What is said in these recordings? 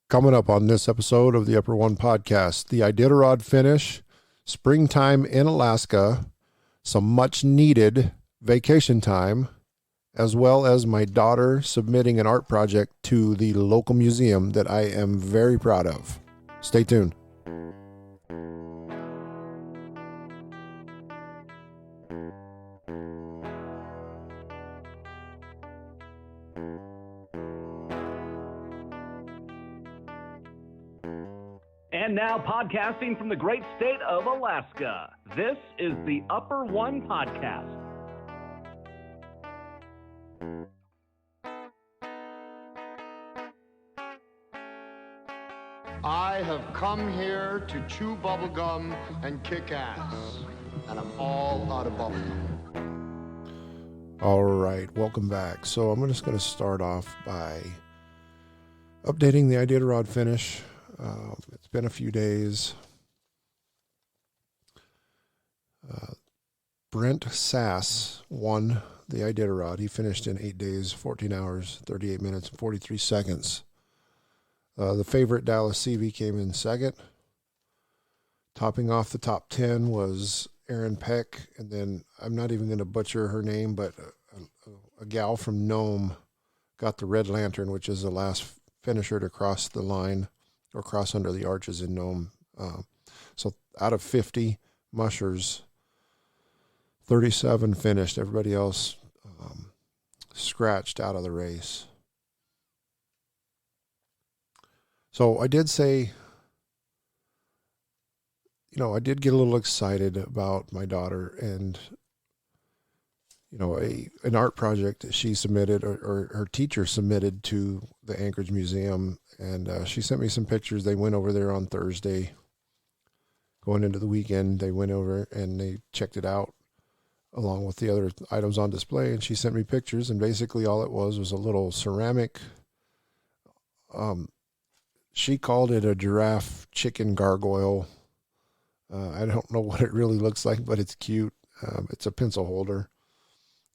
Coming up on this episode of the Upper One Podcast, the Iditarod Finish, springtime in Alaska, some much needed vacation time, as well as my daughter submitting an art project to the local museum that I am very proud of. Stay tuned. And now, podcasting from the great state of Alaska, this is the Upper One Podcast. I have come here to chew bubblegum and kick ass, and I'm all out of bubblegum. All right, welcome back. So I'm just going to start off by updating the Iditarod Finish. It's been a few days. Brent Sass won the Iditarod. He finished in 8 days, 14 hours, 38 minutes, and 43 seconds. The favorite, Dallas Seavey, came in second. Topping off the top 10 was Erin Peck, and then I'm not even going to butcher her name, but a gal from Nome got the Red Lantern, which is the last finisher to cross the line or cross under the arches in Nome. So out of 50 mushers, 37 finished. Everybody else scratched out of the race. So I did say, I did get a little excited about my daughter and, an art project that she submitted or her teacher submitted to the Anchorage Museum. And she sent me some pictures. They went over there on Thursday. Going into the weekend, they went over and they checked it out along with the other items on display. And she sent me pictures. And basically all it was a little ceramic. She called it a giraffe chicken gargoyle. I don't know what it really looks like, but it's cute. It's a pencil holder.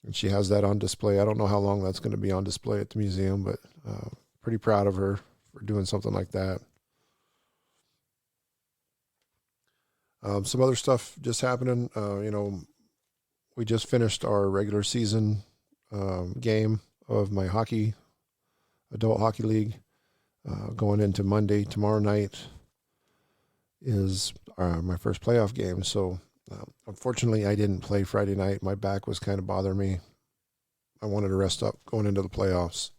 And she has that on display. I don't know how long that's going to be on display at the museum, but pretty proud of her for doing something like that. Some other stuff just happening. We just finished our regular season game of my adult hockey league. Going into Monday, tomorrow night is my first playoff game. So unfortunately, I didn't play Friday night. My back was kind of bothering me. I wanted to rest up going into the playoffs.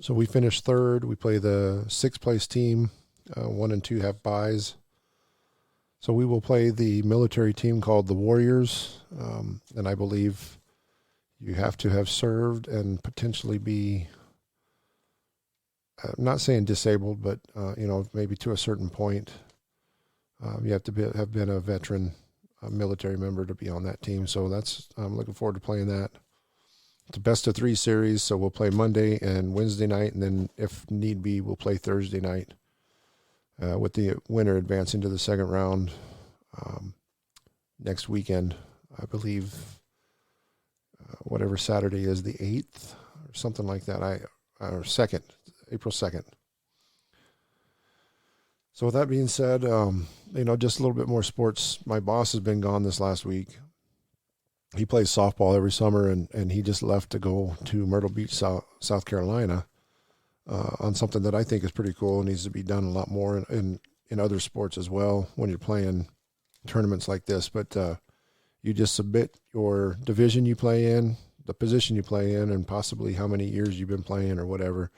So we finished third. We play the sixth place team. 1 and 2 have byes. So we will play the military team called the Warriors. And I believe you have to have served and potentially be, I'm not saying disabled, but, maybe to a certain point. You have to have been a veteran, military member to be on that team. So I'm looking forward to playing that. It's a best of 3 series, so we'll play Monday and Wednesday night, and then if need be, we'll play Thursday night with the winner advancing to the second round next weekend. I believe whatever Saturday is, the 8th or something like that, or 2nd, April 2nd. So with that being said, just a little bit more sports. My boss has been gone this last week. He plays softball every summer, and he just left to go to Myrtle Beach, South Carolina, on something that I think is pretty cool and needs to be done a lot more in other sports as well when you're playing tournaments like this. But you just submit your division you play in, the position you play in, and possibly how many years you've been playing or whatever.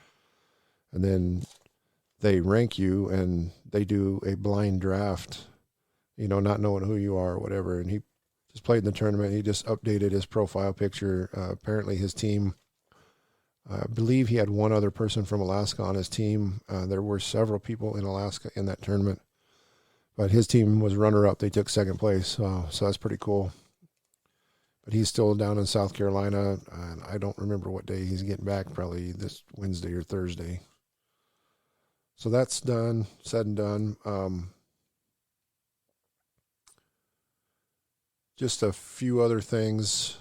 And then they rank you, and they do a blind draft, not knowing who you are or whatever. And he just played in the tournament. He just updated his profile picture. Apparently his team, I believe he had one other person from Alaska on his team. There were several people in Alaska in that tournament, but his team was runner-up. They took second place, so that's pretty cool. But he's still down in South Carolina, and I don't remember what day he's getting back, probably this Wednesday or Thursday. So that's done, said and done. Just a few other things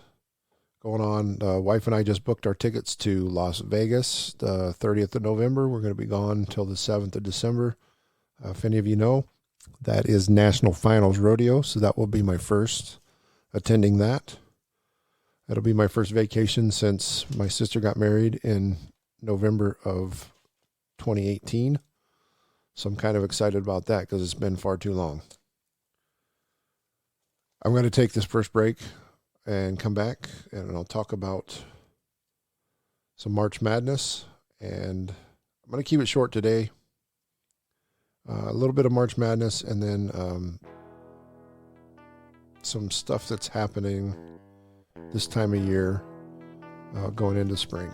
going on. Wife and I just booked our tickets to Las Vegas the 30th of November. We're going to be gone until the 7th of December. If any of you know, that is National Finals Rodeo, so that will be my first attending that. That'll be my first vacation since my sister got married in November of 2018. So I'm kind of excited about that because it's been far too long. I'm going to take this first break and come back, and I'll talk about some March Madness, and I'm going to keep it short today. A little bit of March Madness, and then some stuff that's happening this time of year going into spring.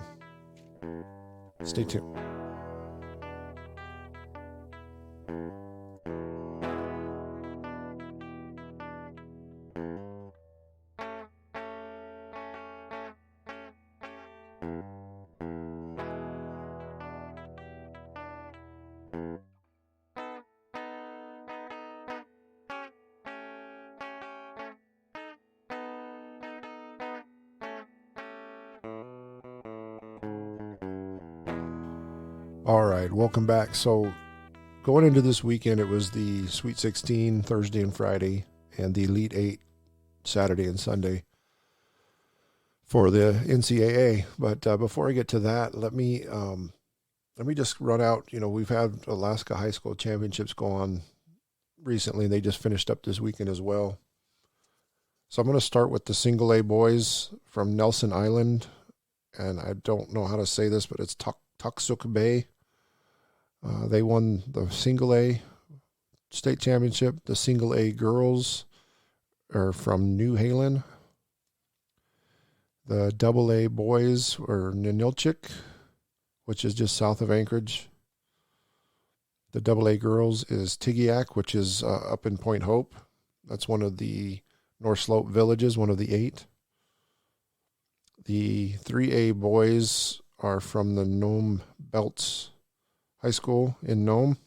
Stay tuned. All right, welcome back. So going into this weekend, it was the Sweet 16 Thursday and Friday, and the Elite 8 Saturday and Sunday for the NCAA. But before I get to that, let me just run out. We've had Alaska High School Championships go on recently. They just finished up this weekend as well. So I'm going to start with the single A boys from Nelson Island, and I don't know how to say this, but it's Tuksuk Bay. They won the single A state championship. The single A girls are from New Halen. The double A boys are Ninilchik, which is just south of Anchorage. The double A girls is Tigiak, which is up in Point Hope. That's one of the North Slope villages, one of the 8. The 3A boys are from the Nome Belts High School in Nome.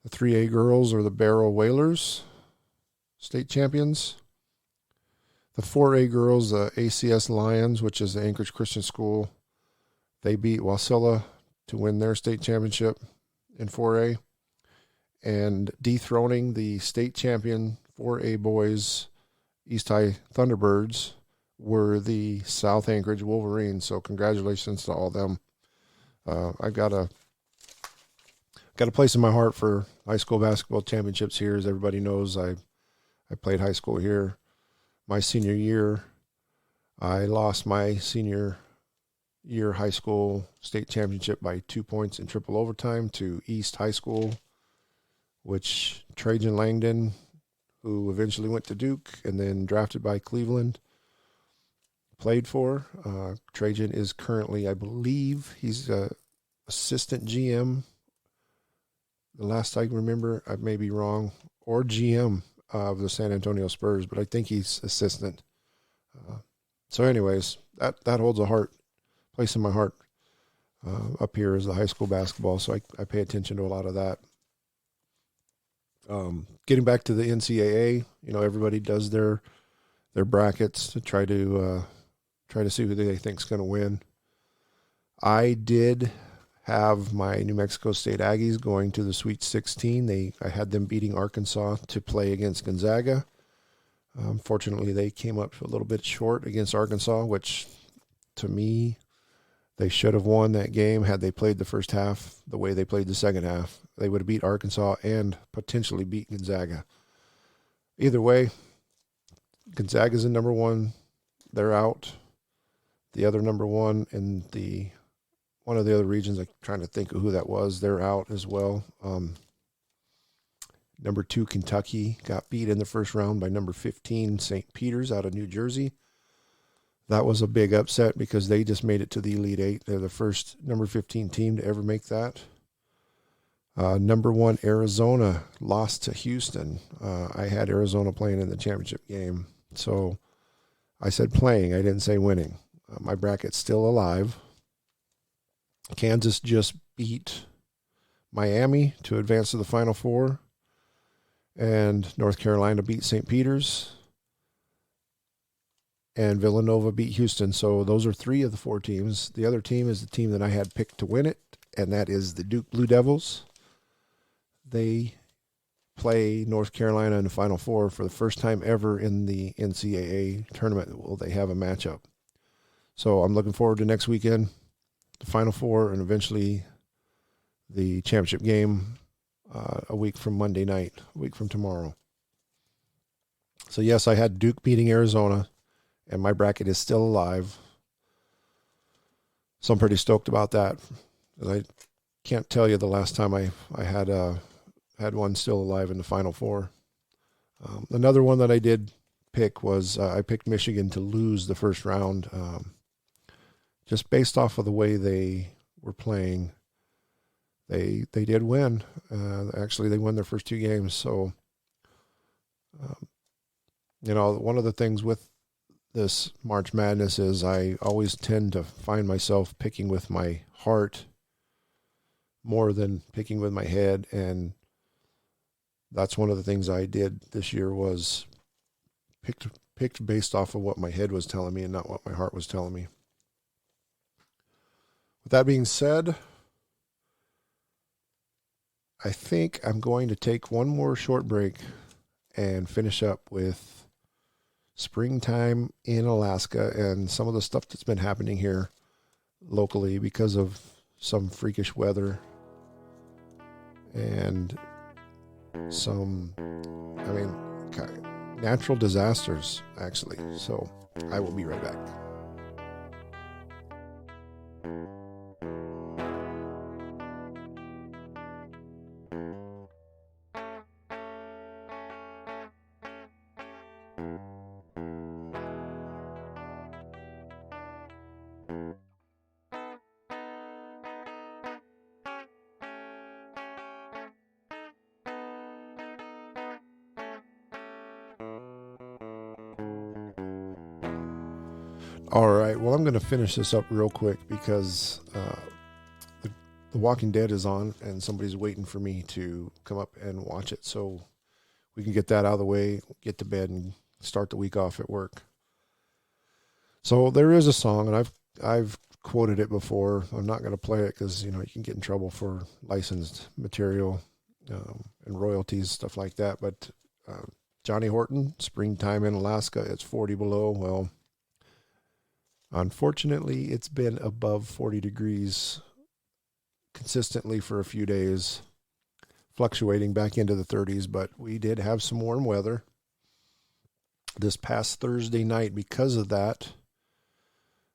The 3A girls are the Barrow Whalers, state champions. The 4A girls, the ACS Lions, which is the Anchorage Christian School, they beat Wasilla to win their state championship in 4A. And dethroning the state champion 4A boys, East High Thunderbirds, were the South Anchorage Wolverines. So congratulations to all of them. I got a place in my heart for high school basketball championships here. As everybody knows, I played high school here. My senior year, I lost my senior year high school state championship by 2 points in triple overtime to East High School, which Trajan Langdon, who eventually went to Duke and then drafted by Cleveland, played for. Trajan is currently, I believe, he's assistant GM. The last I remember, I may be wrong, or GM of the San Antonio Spurs, but I think he's assistant. So anyways, that holds a place in my heart up here as the high school basketball, so I pay attention to a lot of that. Getting back to the NCAA, everybody does their brackets to try to see who they think is going to win. I did have my New Mexico State Aggies going to the Sweet 16. I had them beating Arkansas to play against Gonzaga. Unfortunately, they came up a little bit short against Arkansas, which to me, they should have won that game had they played the first half the way they played the second half. They would have beat Arkansas and potentially beat Gonzaga. Either way, Gonzaga's in number 1. They're out. The other number 1 in one of the other regions, I'm trying to think of who that was, they're out as well. Number 2, Kentucky, got beat in the first round by number 15, St. Peter's out of New Jersey. That was a big upset because they just made it to the Elite 8. They're the first number 15 team to ever make that. Number 1, Arizona, lost to Houston. I had Arizona playing in the championship game. So I said playing. I didn't say winning. My bracket's still alive. Kansas just beat Miami to advance to the Final Four. And North Carolina beat St. Peter's. and Villanova beat Houston. So those are 3 of the 4 teams. The other team is the team that I had picked to win it, and that is the Duke Blue Devils. They play North Carolina in the Final Four for the first time ever in the NCAA tournament. Will they have a matchup? So I'm looking forward to next weekend, the Final Four, and eventually the championship game a week from Monday night, a week from tomorrow. So yes, I had Duke beating Arizona, and my bracket is still alive. So I'm pretty stoked about that. I can't tell you the last time I had one still alive in the Final Four. Another one that I did pick was I picked Michigan to lose the first round, just based off of the way they were playing. They did win. Actually, they won their first 2 games. So, one of the things with this March Madness is I always tend to find myself picking with my heart more than picking with my head, and that's one of the things I did this year was picked based off of what my head was telling me and not what my heart was telling me. With that being said, I think I'm going to take one more short break and finish up with springtime in Alaska and some of the stuff that's been happening here locally because of some freakish weather and some, natural disasters, actually. So I will be right back. All right, well, I'm going to finish this up real quick because the Walking Dead is on and somebody's waiting for me to come up and watch it so we can get that out of the way, get to bed, and start the week off at work. So there is a song, and I've quoted it before. I'm not going to play it because, you can get in trouble for licensed material and royalties, stuff like that. But Johnny Horton, Springtime in Alaska, it's 40 below. Well, unfortunately, it's been above 40 degrees consistently for a few days, fluctuating back into the 30s, but we did have some warm weather this past Thursday night because of that.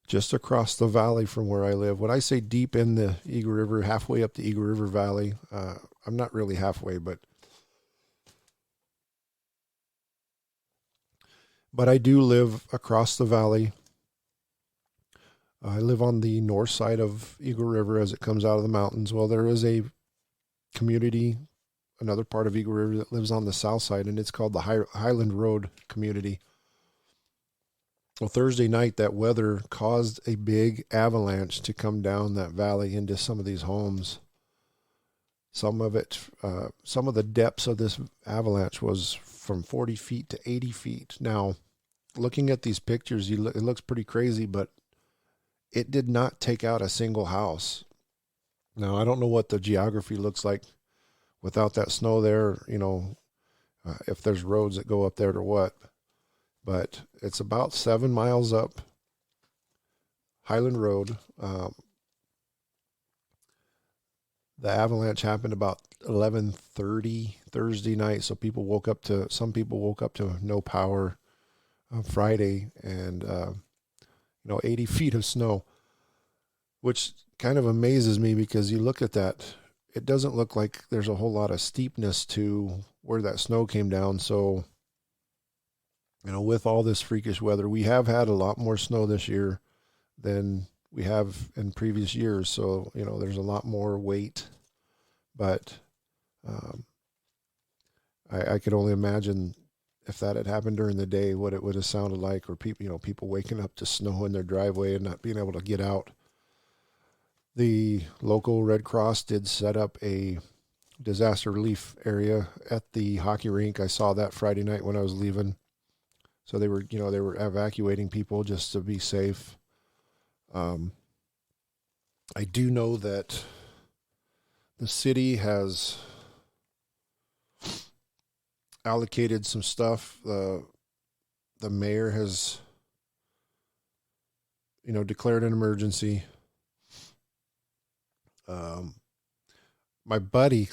Just across the valley from where I live. When I say deep in the Eagle River, halfway up the Eagle River Valley, I'm not really halfway, but I do live across the valley. I live on the north side of Eagle River as it comes out of the mountains. Well, there is a community, another part of Eagle River that lives on the south side, and it's called the Highland Road community. Well, Thursday night, that weather caused a big avalanche to come down that valley into some of these homes. Some of the depths of this avalanche was from 40 feet to 80 feet. Now, looking at these pictures, it looks pretty crazy, but it did not take out a single house. Now, I don't know what the geography looks like without that snow there, if there's roads that go up there or what. But it's about 7 miles up Highland Road. The avalanche happened about 11:30 Thursday night, so some people woke up to no power on Friday, and 80 feet of snow, which kind of amazes me because you look at that, it doesn't look like there's a whole lot of steepness to where that snow came down. So, with all this freakish weather, we have had a lot more snow this year than we have in previous years. So, there's a lot more weight, but I could only imagine if that had happened during the day, what it would have sounded like, or people waking up to snow in their driveway and not being able to get out. The local Red Cross did set up a disaster relief area at the hockey rink. I saw that Friday night when I was leaving. So they were evacuating people just to be safe. I do know that the city has allocated some stuff. The mayor has, declared an emergency. My buddy,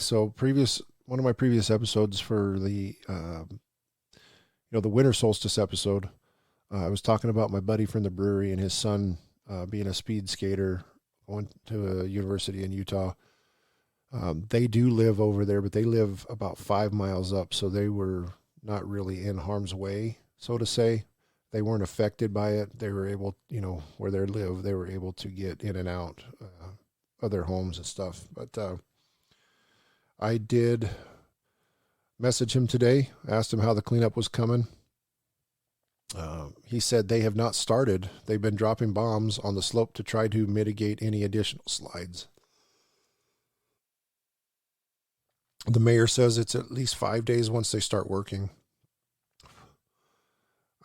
one of my previous episodes for the, the winter solstice episode, I was talking about my buddy from the brewery and his son being a speed skater, going to a university in Utah. They do live over there, but they live about 5 miles up, so they were not really in harm's way, so to say. They weren't affected by it. They were able, where they live, they were able to get in and out of their homes and stuff. But I did message him today, asked him how the cleanup was coming. He said they have not started. They've been dropping bombs on the slope to try to mitigate any additional slides. The mayor says it's at least 5 days once they start working.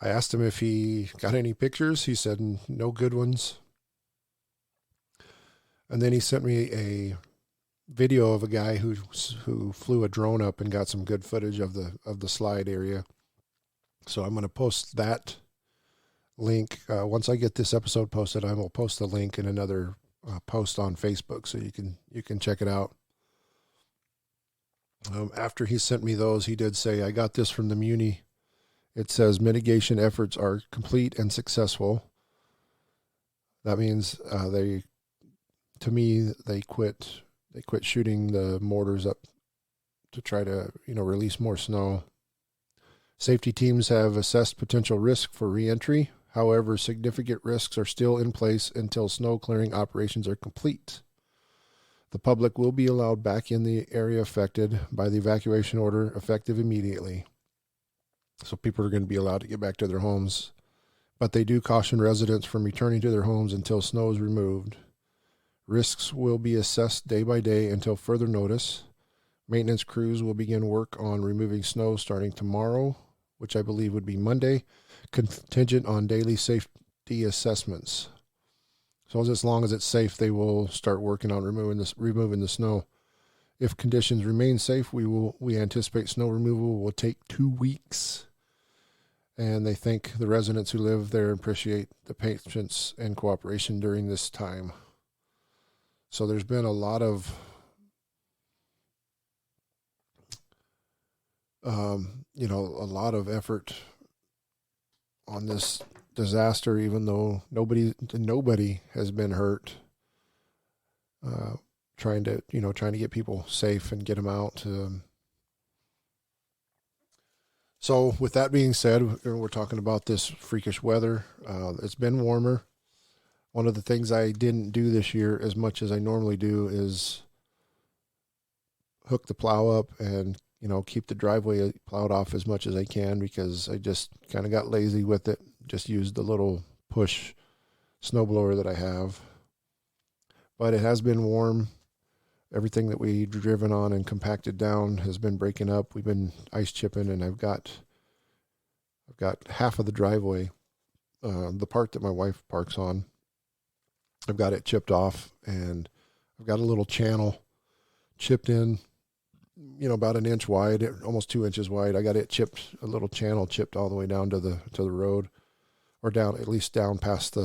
I asked him if he got any pictures. He said no good ones. And then he sent me a video of a guy who flew a drone up and got some good footage of the slide area. So I'm going to post that link. Once I get this episode posted, I will post the link in another post on Facebook, so you can check it out. After he sent me those, he did say, I got this from the Muni. It says mitigation efforts are complete and successful. That means they quit shooting the mortars up to try to, release more snow. Safety teams have assessed potential risk for reentry. However, significant risks are still in place until snow clearing operations are complete. The public will be allowed back in the area affected by the evacuation order, effective immediately. So people are going to be allowed to get back to their homes. But they do caution residents from returning to their homes until snow is removed. Risks will be assessed day by day until further notice. Maintenance crews will begin work on removing snow starting tomorrow, which I believe would be Monday, contingent on daily safety assessments. So as long as it's safe, they will start working on removing the snow. If conditions remain safe, we anticipate snow removal will take 2 weeks. And they thank the residents who live there and appreciate the patience and cooperation during this time. So there's been a lot of effort on this disaster, even though nobody has been hurt. Trying to get people safe and get them out. So with that being said, we're talking about this freakish weather. It's been warmer. One of the things I didn't do this year as much as I normally do is hook the plow up and, keep the driveway plowed off as much as I can, because I just kind of got lazy with it. Just used the little push snowblower that I have. But it has been warm. Everything that we've driven on and compacted down has been breaking up. We've been ice chipping, and I've got half of the driveway, the part that my wife parks on, I've got it chipped off, and I've got a little channel chipped in, about an inch wide, almost 2 inches wide. I got it chipped, a little channel chipped all the way down to the road, or down, at least down past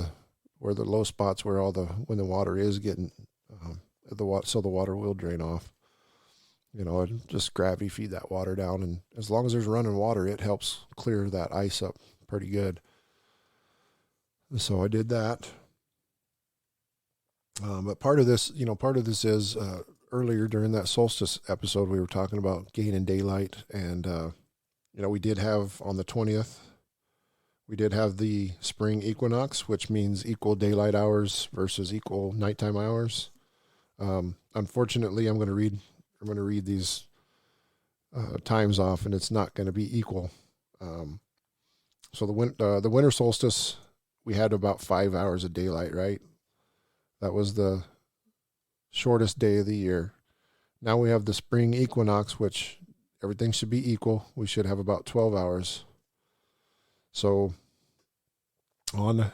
where the low spots where when the water is getting, so the water will drain off. And just gravity feed that water down, and as long as there's running water, it helps clear that ice up pretty good. So I did that. But part of this is earlier during that solstice episode, we were talking about gaining daylight, and we did have on the 20th, we did have the spring equinox, which means equal daylight hours versus equal nighttime hours. Unfortunately, I'm going to read these times off, and it's not going to be equal. So the winter solstice, we had about 5 hours of daylight, right? That was the shortest day of the year. Now we have the spring equinox, which everything should be equal. We should have about 12 hours. So on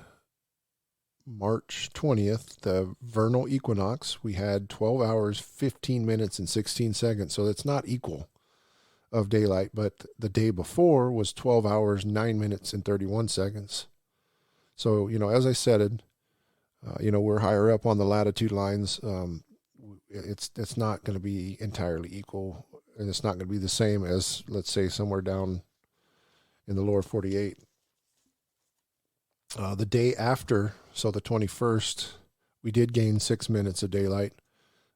March 20th, the vernal equinox, we had 12 hours, 15 minutes, and 16 seconds. So it's not equal of daylight, but the day before was 12 hours, 9 minutes, and 31 seconds. So, as I said, we're higher up on the latitude lines. It's not going to be entirely equal, and it's not going to be the same as, let's say, somewhere down in the lower 48. The day after, so the 21st, we did gain 6 minutes of daylight.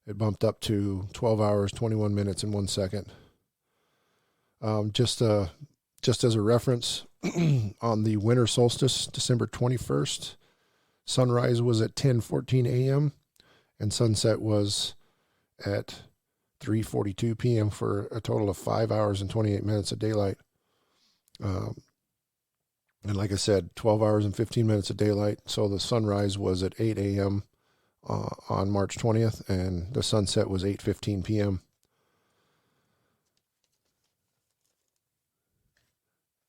It bumped up to 12 hours, 21 minutes, and 1 second. Just as a reference, on the winter solstice, December 21st, sunrise was at 10:14 a.m. and sunset was at 3:42 p.m. for a total of 5 hours and 28 minutes of daylight. And like I said, 12 hours and 15 minutes of daylight. So the sunrise was at 8 a.m. On March 20th, and the sunset was 8:15 p.m.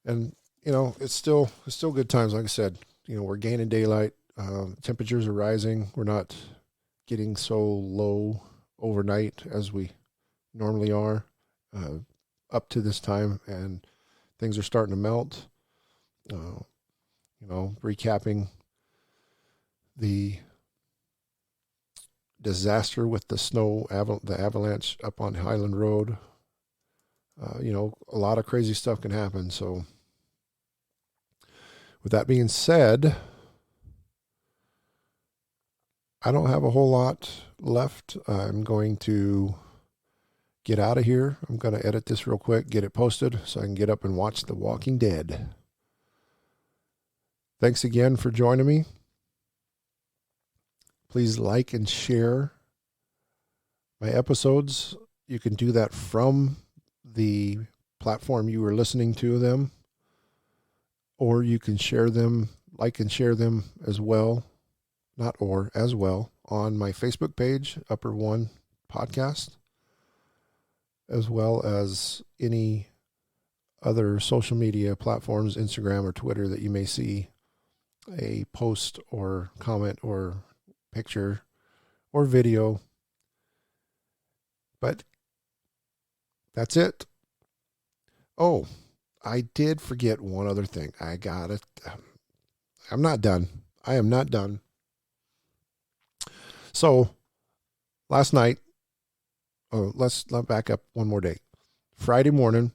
And, it's still good times. Like I said, we're gaining daylight. Temperatures are rising. We're not getting so low overnight as we normally are up to this time, and things are starting to melt. Recapping the disaster with the snow, the avalanche up on Highland Road. A lot of crazy stuff can happen. So with that being said, I don't have a whole lot left. I'm going to get out of here. I'm going to edit this real quick, get it posted so I can get up and watch The Walking Dead. Thanks again for joining me. Please like and share my episodes. You can do that from the platform you were listening to them, or you can share them, like and share them as well, as well, on my Facebook page, Upper One Podcast, as well as any other social media platforms, Instagram or Twitter, that you may see a post or comment or picture or video. But that's it. Oh, I did forget one other thing. I'm not done. I am not done. So last night, let's back up one more day. Friday morning,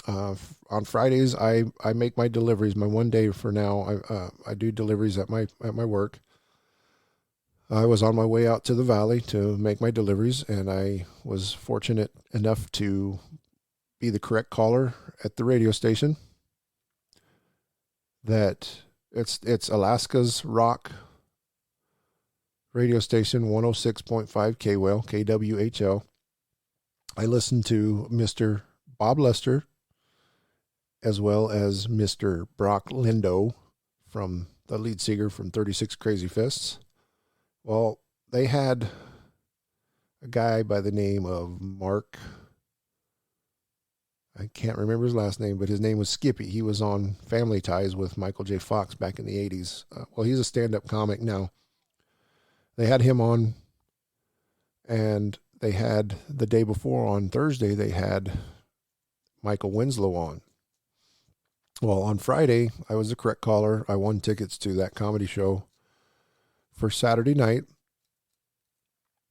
on Fridays, I make my deliveries. My one day for now, I do deliveries at my work. I was on my way out to the valley to make my deliveries, and I was fortunate enough to be the correct caller at the radio station. That it's Alaska's rock radio station, 106.5 KWHL. I listened to Mr. Bob Lester as well as Mr. Brock Lindo, from the lead singer from 36 Crazy Fists. Well, they had a guy by the name of Mark. I can't remember his last name, but his name was Skippy. He was on Family Ties with Michael J. Fox back in the 80s. Well, he's a stand-up comic now. They had him on, and they had the day before, on Thursday, they had Michael Winslow on. Well, on Friday, I was the correct caller. I won tickets to that comedy show for Saturday night,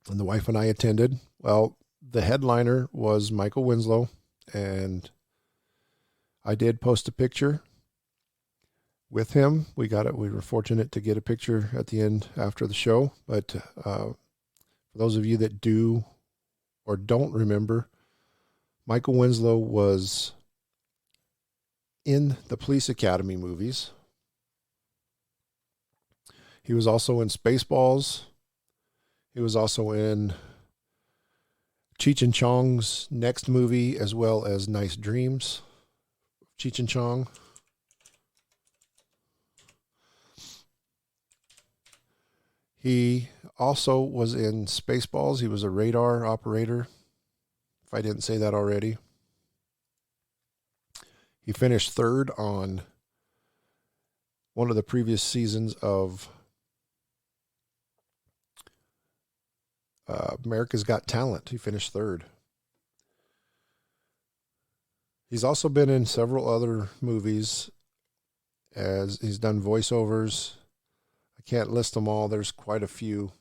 and the wife and I attended. Well, the headliner was Michael Winslow, and I did post a picture with him. We were fortunate to get a picture at the end after the show. But for those of you that do or don't remember, Michael Winslow was in the Police Academy movies. He was also in Spaceballs. He was also in Cheech and Chong's next movie, as well as Nice Dreams. Cheech and Chong. He also was in Spaceballs. He was a radar operator, if I didn't say that already. He finished third on one of the previous seasons of America's Got Talent. He finished third. He's also been in several other movies, as he's done voiceovers. I can't list them all. There's quite a few.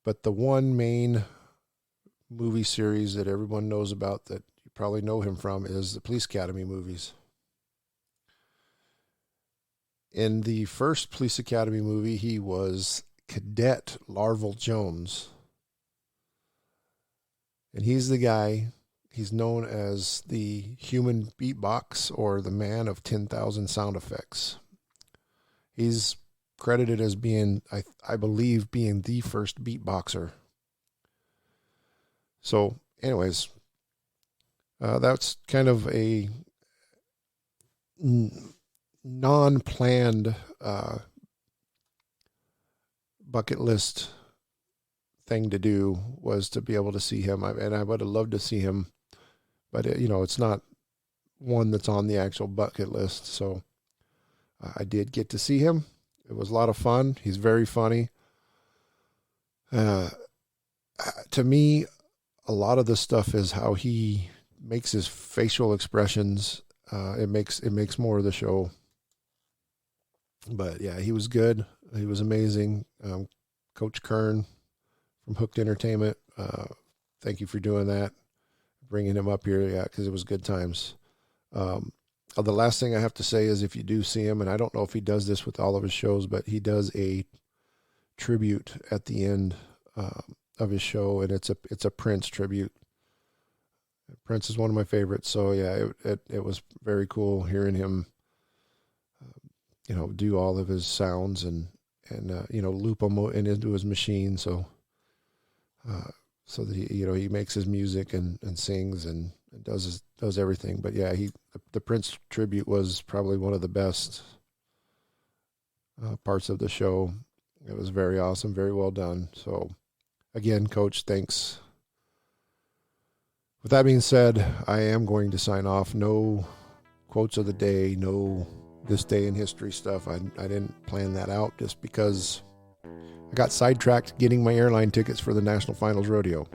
But the one main movie series that everyone knows about that you probably know him from is the Police Academy movies. In the first Police Academy movie, he was Cadet Larval Jones. And he's the guy, he's known as the human beatbox or the man of 10,000 sound effects. He's credited as being, I believe, being the first beatboxer. So, anyways, that's kind of a non-planned bucket list thing to do, was to be able to see him. And I would have loved to see him, but it's not one that's on the actual bucket list. So I did get to see him. It was a lot of fun. He's very funny. To me, a lot of the stuff is how he makes his facial expressions. It makes more of the show. But yeah, he was good. He was amazing. Coach Kern from Hooked Entertainment, thank you for doing that, bringing him up here. Yeah, because it was good times. The last thing I have to say is, if you do see him, and I don't know if he does this with all of his shows, but he does a tribute at the end of his show, and it's a Prince tribute. Prince is one of my favorites, so yeah, it was very cool hearing him, do all of his sounds and loop them into his machine, so that he makes his music and sings and does everything. But yeah, the Prince tribute was probably one of the best parts of the show. It was very awesome, very well done. So again, Coach, thanks. With that being said, I am going to sign off. No quotes of the day, no this day in history stuff. I didn't plan that out, just because I got sidetracked getting my airline tickets for the National Finals Rodeo.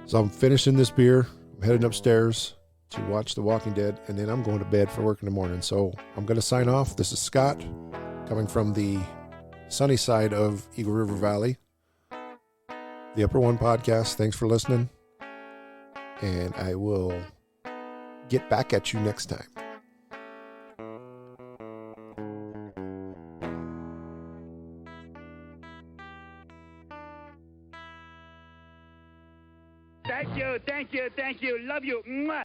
So I'm finishing this beer. I'm heading upstairs to watch The Walking Dead, and then I'm going to bed for work in the morning. So I'm going to sign off. This is Scott, coming from the sunny side of Eagle River Valley, the Upper One Podcast. Thanks for listening, and I will get back at you next time. Thank you. Love you. Mwah.